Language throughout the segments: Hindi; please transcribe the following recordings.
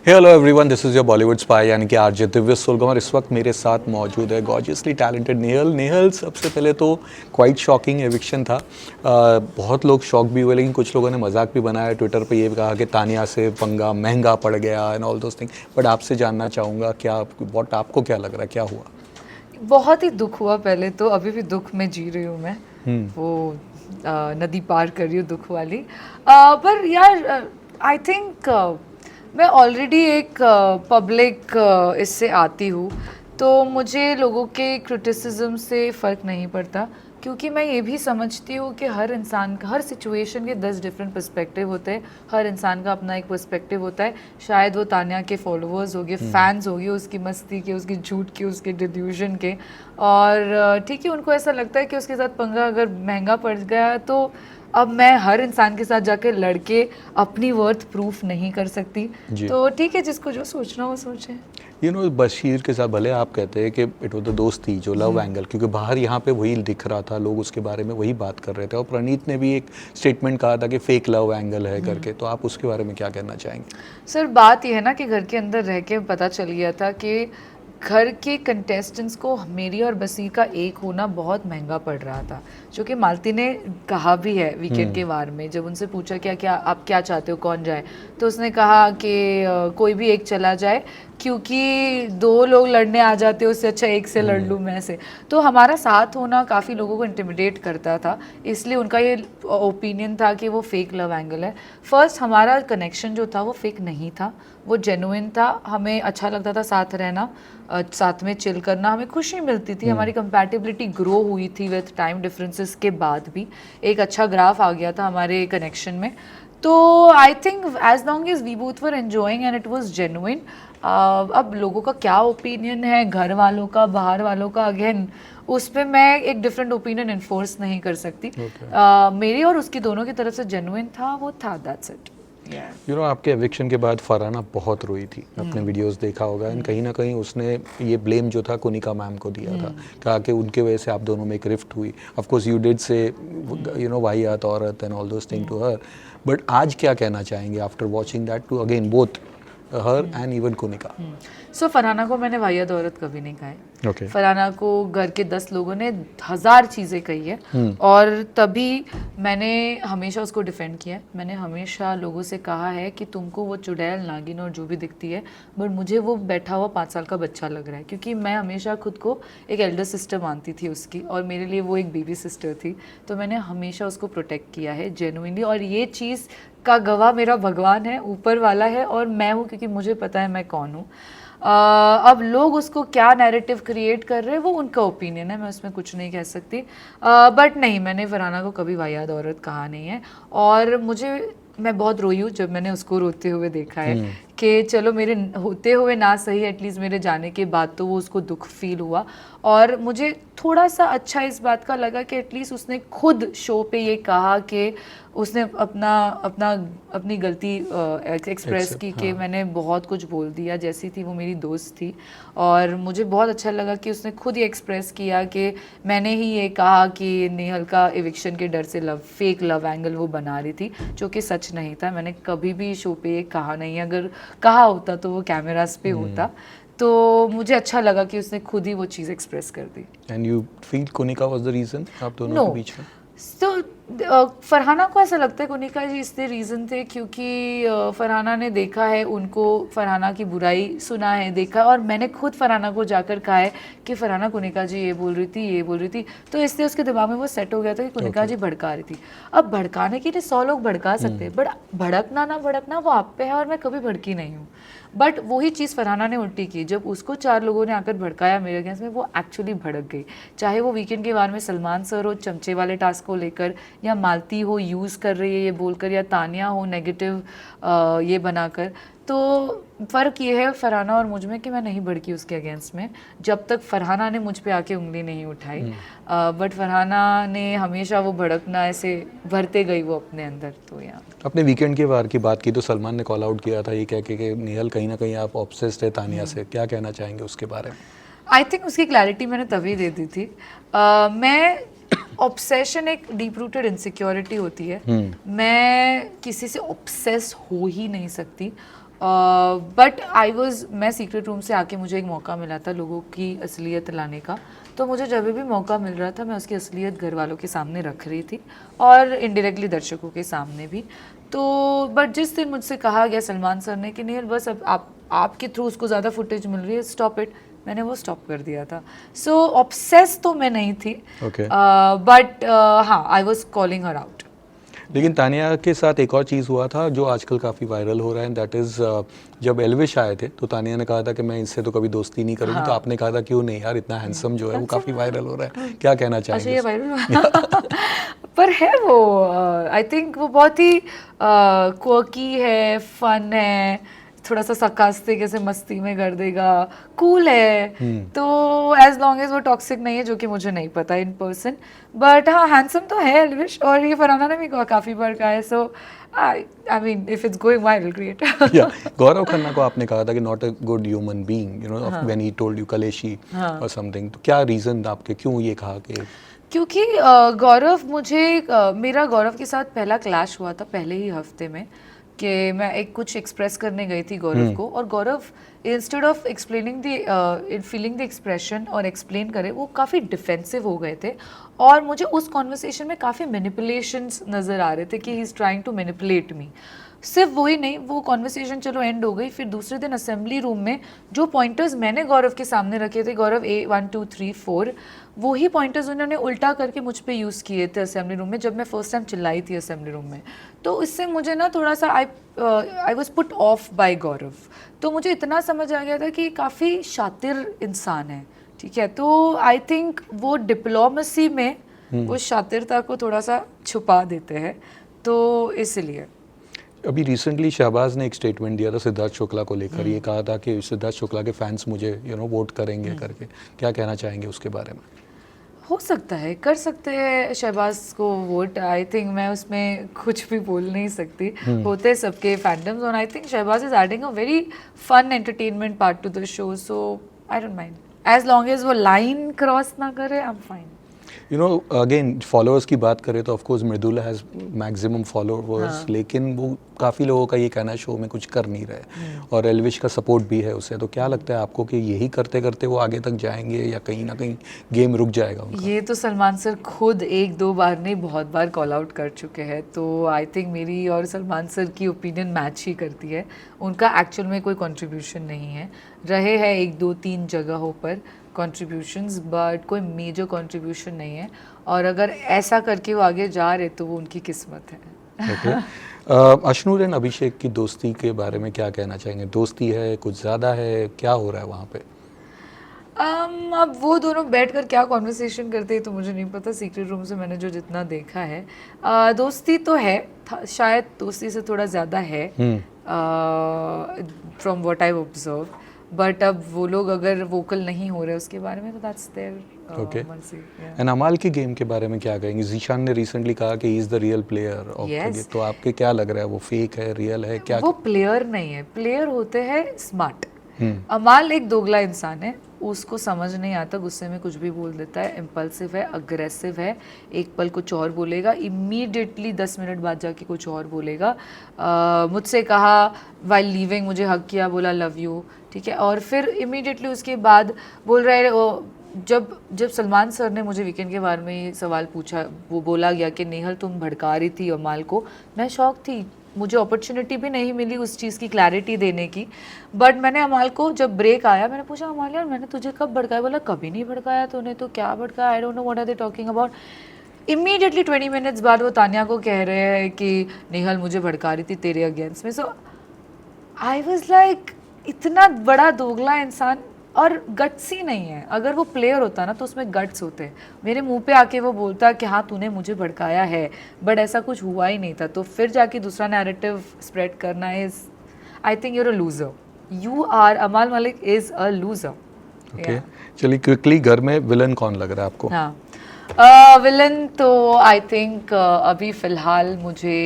Hello everyone, this is your Bollywood spy यानी कि आरजे दिव्य सोलगमर। इस वक्त मेरे साथ मौजूद है गॉर्जियसली टैलेंटेड नेहल। नेहल, सबसे पहले तो क्वाइट शॉकिंग एविक्शन था। बहुत लोग शॉक भी हुए, लेकिन कुछ लोगों ने मजाक भी बनाया, ट्विटर पे ये भी कहा कि तानिया से पंगा महंगा पड़ गया and all those thing. But आपसे जानना चाहूँगा, क्या व्हाट आपको क्या लग रहा है, क्या हुआ? बहुत ही दुख हुआ पहले तो, अभी भी दुख में जी रही हूँ मैं। वो नदी पार कर रही हूँ दुख वाली। पर यार आई थिंक मैं ऑलरेडी एक पब्लिक इससे आती हूँ, तो मुझे लोगों के क्रिटिसिज्म से फ़र्क नहीं पड़ता, क्योंकि मैं ये भी समझती हूँ कि हर इंसान का हर सिचुएशन के 10 डिफरेंट पर्सपेक्टिव होते हैं। हर इंसान का अपना एक पर्सपेक्टिव होता है। शायद वो तान्या के फॉलोअर्स हो गए, फैंस हो गए उसकी मस्ती के, उसकी झूठ के, उसके डिल्यूजन के, और ठीक है उनको ऐसा लगता है कि उसके साथ पंगा अगर महंगा पड़ गया तो अब मैं हर इंसान के साथ जाके लड़के अपनी वर्थ प्रूफ नहीं कर सकती। जी। तो ठीक है, जिसको जो सोचना वो सोचे। बशीर के साथ भले आप कहते हैं कि इट वाज द दोस्ती जो लव एंगल, क्योंकि बाहर यहाँ पे वही दिख रहा था, लोग उसके बारे में वही बात कर रहे थे, और प्रणीत ने भी एक स्टेटमेंट कहा था कि फेक लव एंगल है करके। तो आप उसके बारे में क्या कहना चाहेंगे? सर बात यह है ना कि घर के अंदर रह के पता चल गया था कि घर के कंटेस्टेंट्स को मेरी और बसीर का एक होना बहुत महंगा पड़ रहा था, जो कि मालती ने कहा भी है वीकेंड के वार में। जब उनसे पूछा क्या क्या आप क्या चाहते हो कौन जाए, तो उसने कहा कि कोई भी एक चला जाए, क्योंकि दो लोग लड़ने आ जाते उससे अच्छा एक से लड़ लूँ मैं से। तो हमारा साथ होना काफ़ी लोगों को इंटिमिडेट करता था, इसलिए उनका ये ओपिनियन था कि वो फेक लव एंगल है। फर्स्ट हमारा कनेक्शन जो था वो फेक नहीं था, वो जेन्युइन था। हमें अच्छा लगता था साथ रहना, साथ में चिल करना, हमें खुशी मिलती थी। हमारी कंपैटिबिलिटी ग्रो हुई थी विद टाइम डिफरेंसेस के बाद भी। एक अच्छा ग्राफ आ गया था हमारे कनेक्शन में। तो I think as long as we both were enjoying and it was genuine. अब लोगों का क्या ओपिनियन है, घर वालों का, बाहर वालों का, अगेन उस पर मैं एक डिफरेंट ओपिनियन इन्फोर्स नहीं कर सकती। मेरी और उसकी दोनों की तरफ से जेन्युइन था, वो था, दैट्स इट। आपके एविक्शन के बाद फरहाना बहुत रोई थी, अपने वीडियोस देखा होगा, एंड कहीं ना कहीं उसने ये ब्लेम जो था कुनिका मैम को दिया था, कहा कि उनके वजह से आप दोनों में एक रिफ्ट हुई। Of course you did say वाहियात औरत and all those thing to her, but आज क्या कहना चाहेंगे after watching that to again both her and even Kunika? So Farhana को मैंने वाहियात औरत कभी नहीं कहा है। Okay. फरहाना को घर के 10 लोगों ने 1000 चीज़ें कही है, और तभी मैंने हमेशा उसको डिफेंड किया है। मैंने हमेशा लोगों से कहा है कि तुमको वो चुड़ैल, नागिन और जो भी दिखती है, बट मुझे वो बैठा हुआ 5 साल का बच्चा लग रहा है, क्योंकि मैं हमेशा खुद को एक एल्डर सिस्टर मानती थी उसकी, और मेरे लिए वो एक बेबी सिस्टर थी। तो मैंने हमेशा उसको प्रोटेक्ट किया है जेन्युइनली, और ये चीज़ का गवाह मेरा भगवान है, ऊपर वाला है, और मैं हूँ, क्योंकि मुझे पता है मैं कौन हूँ। अब लोग उसको क्या नैरेटिव क्रिएट कर रहे हैं वो उनका ओपिनियन है, मैं उसमें कुछ नहीं कह सकती। बट नहीं, मैंने फरहाना को कभी वाहियात औरत कहा नहीं है। और मैं बहुत रोई हूँ जब मैंने उसको रोते हुए देखा है कि चलो मेरे होते हुए ना सही, एटलीस्ट मेरे जाने के बाद तो वो उसको दुख फील हुआ। और मुझे थोड़ा सा अच्छा इस बात का लगा कि एटलीस्ट उसने खुद शो पे ये कहा कि उसने अपनी गलती एक्सप्रेस की कि मैंने बहुत कुछ बोल दिया, जैसी थी वो मेरी दोस्त थी। और मुझे बहुत अच्छा लगा कि उसने खुद ही एक्सप्रेस किया कि मैंने ही ये कहा कि नेहल का एविक्शन के डर से फेक लव एंगल वो बना रही थी, जो कि सच नहीं था। मैंने कभी भी शो पे ये कहा नहीं, अगर कहा होता तो वो कैमरास पे होता। तो मुझे अच्छा लगा कि उसने खुद ही वो चीज़ एक्सप्रेस कर दी। And you feel Kunika was the reason आप दोनों नो, के बीच में? तो फरहाना को ऐसा लगता है कुनिका जी इसलिए रीज़न थे क्योंकि फरहाना ने देखा है उनको, फरहाना की बुराई सुना है, देखा, और मैंने खुद फरहाना को जाकर कहा है कि फरहाना कुनिका जी ये बोल रही थी, ये बोल रही थी। तो इसलिए उसके दिमाग में वो सेट हो गया था कि कुनिका जी भड़का रही थी। अब भड़काने के लिए 100 लोग भड़का सकते हैं, बट भड़कना ना भड़कना वो आप पे है, और मैं कभी भड़की नहीं हूँ। बट वही चीज़ फरहाना ने उल्टी की, जब उसको 4 लोगों ने आकर भड़काया मेरे अगेंस्ट में, वो एक्चुअली भड़क गई। चाहे वो वीकेंड के बार में सलमान सर हो चमचे वाले टास्क को लेकर, या मालती हो यूज़ कर रही है ये बोलकर, या तानिया हो नेगेटिव ये बनाकर। तो फ़र्क ये है फरहाना और मुझ में कि मैं नहीं भड़की उसके अगेंस्ट में, जब तक फरहाना ने मुझ पे आके उंगली नहीं उठाई। बट फरहाना ने हमेशा वो भड़कना ऐसे भरते गई वो अपने अंदर। तो यार अपने वीकेंड के वार की बात की तो सलमान ने कॉल आउट किया था ये कह के कि नेहल कहीं ना कहीं आप ऑब्सेस्ड है तानिया से, क्या कहना चाहेंगे उसके बारे में? आई थिंक उसकी क्लैरिटी मैंने तभी दे दी थी। मैं ऑब्सेशन एक डीप रूटेड इनसिक्योरिटी होती है। मैं किसी से ऑब्सेस हो ही नहीं सकती, बट मैं सीक्रेट रूम से आके मुझे एक मौका मिला था लोगों की असलियत लाने का, तो मुझे जब भी मौका मिल रहा था मैं उसकी असलियत घर वालों के सामने रख रही थी और इनडायरेक्टली दर्शकों के सामने भी। तो बट जिस दिन मुझसे कहा गया सलमान सर ने कि नेहल बस अब आपके थ्रू उसको ज़्यादा फुटेज मिल रही है, स्टॉप इट, मैंने वो स्टॉप कर दिया था। सो ऑब्सेस तो मैं नहीं थी, Okay. बट हाँ, I was calling her out. लेकिन तानिया के साथ एक और चीज़ हुआ था जो आजकल काफ़ी वायरल हो रहा है, दैट इज़ जब एल्विश आए थे तो तानिया ने कहा था कि मैं इससे तो कभी दोस्ती नहीं करूँगी, तो आपने कहा था क्यों नहीं यार, इतना हैंडसम जो है वो काफ़ी वायरल हो रहा है, क्या कहना अच्छा, चाहेंगे ये उस वायरल पर है वो, आई थिंक वो बहुत ही क्वर्की है, फन है, थोड़ा सा sarcastic ऐसे मस्ती में कर देगा, कूल है। तो एज लॉन्ग एज वो टॉक्सिक नहीं है, जो कि मुझे नहीं पता इन पर्सन, बट हाँ हैंडसम तो है एल्विश, और ये फरहाना ने भी काफ़ी बार कहा है। So I mean if it's going viral, great. या गौरव खन्ना को आपने कहा था कि not a good human being, you know, when he told you कलेशी और समथिंग, तो क्या रीज़न आपके, क्यों ये कहा कि क्योंकि गौरव मेरा गौरव के साथ पहला क्लैश हुआ था पहले ही हफ्ते में, कि मैं एक कुछ एक्सप्रेस करने गई थी गौरव को, और Gaurav instead of explaining the feeling the expression और एक्सप्लेन करे, वो काफ़ी डिफेंसिव हो गए थे, और मुझे उस कॉन्वर्सेशन में काफ़ी मैनिपुलेशंस नज़र आ रहे थे कि he is trying to manipulate me. सिर्फ वही नहीं, वो कॉन्वर्सेशन चलो एंड हो गई, फिर दूसरे दिन असेंबली रूम में जो पॉइंटर्स मैंने गौरव के सामने रखे थे, गौरव A 1 2 3 4, वही पॉइंटर्स उन्होंने उल्टा करके मुझ पे यूज़ किए थे असेंबली रूम में, जब मैं फर्स्ट टाइम चिल्लाई थी असेंबली रूम में। तो इससे मुझे ना थोड़ा सा I was put off by Gaurav. तो मुझे इतना समझ आ गया था कि काफ़ी शातिर इंसान है, ठीक है। तो आई थिंक वो डिप्लोमेसी में वो शातिरता को थोड़ा सा छुपा देते हैं, तो इसलिए। अभी रिसेंटली शहबाज ने एक स्टेटमेंट दिया था सिद्धार्थ शुक्ला को लेकर, ये कहा था कि सिद्धार्थ शुक्ला के फैंस मुझे वोट करेंगे करके, क्या कहना चाहेंगे उसके बारे में? हो सकता है, कर सकते हैं शहबाज को वोट, आई थिंक मैं उसमें कुछ भी बोल नहीं सकती, होते सबके फैंडम्स, और I think Shahbaz is adding a very fun entertainment part to the show, so I don't mind, as long as वो लाइन क्रॉस ना करे, I am fine. You know, again followers की बात करें तो of course Mridula has maximum followers, लेकिन वो काफ़ी लोगों का ये कहना है शो में कुछ कर नहीं रहे, और एल्विश का सपोर्ट भी है उसे, तो क्या लगता है आपको कि यही करते करते वो आगे तक जाएंगे या कहीं ना कहीं गेम रुक जाएगा उनका? ये तो सलमान सर खुद एक दो बार नहीं बहुत बार कॉल आउट कर चुके हैं, तो आई थिंक मेरी और सलमान सर की ओपिनियन मैच ही करती है, उनका एक्चुअल में कोई कंट्रीब्यूशन नहीं है, रहे हैं एक दो तीन जगहों पर कंट्रीब्यूशंस, बट कोई मेजर कंट्रीब्यूशन नहीं है, और अगर ऐसा करके वो आगे जा रहे तो वो उनकी किस्मत है। ओके। अशनूर एंड अभिषेक की दोस्ती के बारे में क्या कहना चाहेंगे? दोस्ती है, कुछ ज़्यादा है, क्या हो रहा है वहाँ पे? अब वो दोनों बैठकर क्या कॉन्वर्सेशन करते हैं तो मुझे नहीं पता, सीक्रेट रूम से मैंने जो जितना देखा है, दोस्ती तो है, शायद दोस्ती से थोड़ा ज़्यादा है from what I observe, but अब वो लोग अगर वोकल नहीं हो रहे उसके बारे में तो दैट्स देयर ओके। मर्जी। एंड अमाल की गेम के बारे में क्या कहेंगे? जीशान ने रिसेंटली कहा कि he is the real player of the Yes. Game, तो आपके क्या लग रहा है, वो फेक है, रियल है, क्या? वो प्लेयर नहीं है, प्लेयर होते हैं स्मार्ट। अमाल एक दोगला इंसान है, उसको समझ नहीं आता, गुस्से में कुछ भी बोल देता है, इम्पल्सिव है, अग्रेसिव है, एक पल कुछ और बोलेगा, इमीडिएटली 10 मिनट बाद जाके कुछ और बोलेगा। मुझसे कहा वाइल लीविंग, मुझे हक किया, बोला लव यू, ठीक है, और फिर इमीडिएटली उसके बाद बोल रहे जब सलमान सर ने मुझे वीकेंड के बारे में ये सवाल पूछा, वो बोला गया कि नेहल तुम भड़का रही थी अमाल को, मैं शॉक थी, मुझे अपॉर्चुनिटी भी नहीं मिली उस चीज़ की क्लैरिटी देने की, बट मैंने अमाल को जब ब्रेक आया मैंने पूछा अमाल यार मैंने तुझे कब भड़काया? बोला कभी नहीं भड़काया तूने, तो क्या भड़काया? I don't know what are they talking about. Immediately 20 minutes बाद वो तानिया को कह रहे हैं कि नेहल मुझे भड़का रही थी तेरे अगेंस्ट में। सो आई वाज लाइक इतना बड़ा दोगला इंसान, और गट्स ही नहीं है। अगर वो प्लेयर होता ना तो उसमें गट्स होते, मेरे मुंह पे आके वो बोलता कि हाँ तूने मुझे भड़काया है, बट ऐसा कुछ हुआ ही नहीं था, तो फिर जाके दूसरा नैरेटिव स्प्रेड करना is, I think you're a loser, you are, Amaal Malik is a loser. Okay, चलिए क्विकली, घर में विलन कौन लग रहा है आपको? हाँ, विलन तो आई थिंक अभी फिलहाल मुझे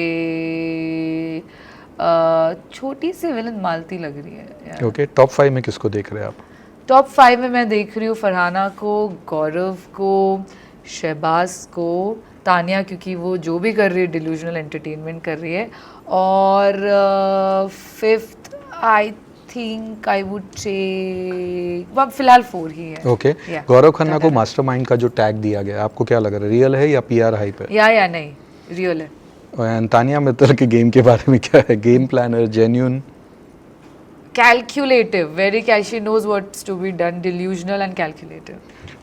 छोटी सी विलन मालती लग रही है। ओके, टॉप 5 में किसको देख रहे हैं आप? टॉप 5 में मैं देख रही हूँ फरहाना को, गौरव को, शहबाज को, तानिया क्योंकि वो जो भी कर रही है डिल्यूजनल एंटरटेनमेंट कर रही है, और fifth I think I would say फिलहाल 4 ही है. Okay Yeah. गौरव खन्ना को मास्टरमाइंड का जो टैग दिया गया आपको क्या लग रहा है, रियल है या पीआर हाइप है? या नहीं, रियल है. और तानिया मित्तल के गेम के बारे में क्या है, game planner, genuine? Calculative, very she knows what's to be done, delusional and calculative.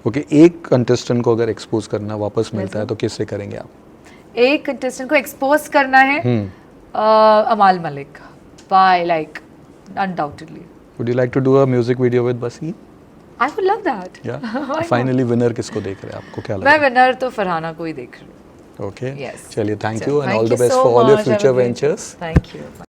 Okay एक कंटेस्टेंट को अगर एक्सपोज करना वापस मिलता है तो किससे करेंगे आप? एक कंटेस्टेंट को एक्सपोज करना है Amaal Malik, by like undoubtedly. Would you like to do a music video with Bassi? I would love that. या फाइनली विनर किसको देख रहे हैं, आपको क्या लग मैं रहा विनर तो फरहाना को ही देख रही हूँ. है? Okay Yes. चलिए thank So, you and thank all the you best so for all your much. Have a future great day. Ventures. Thank you.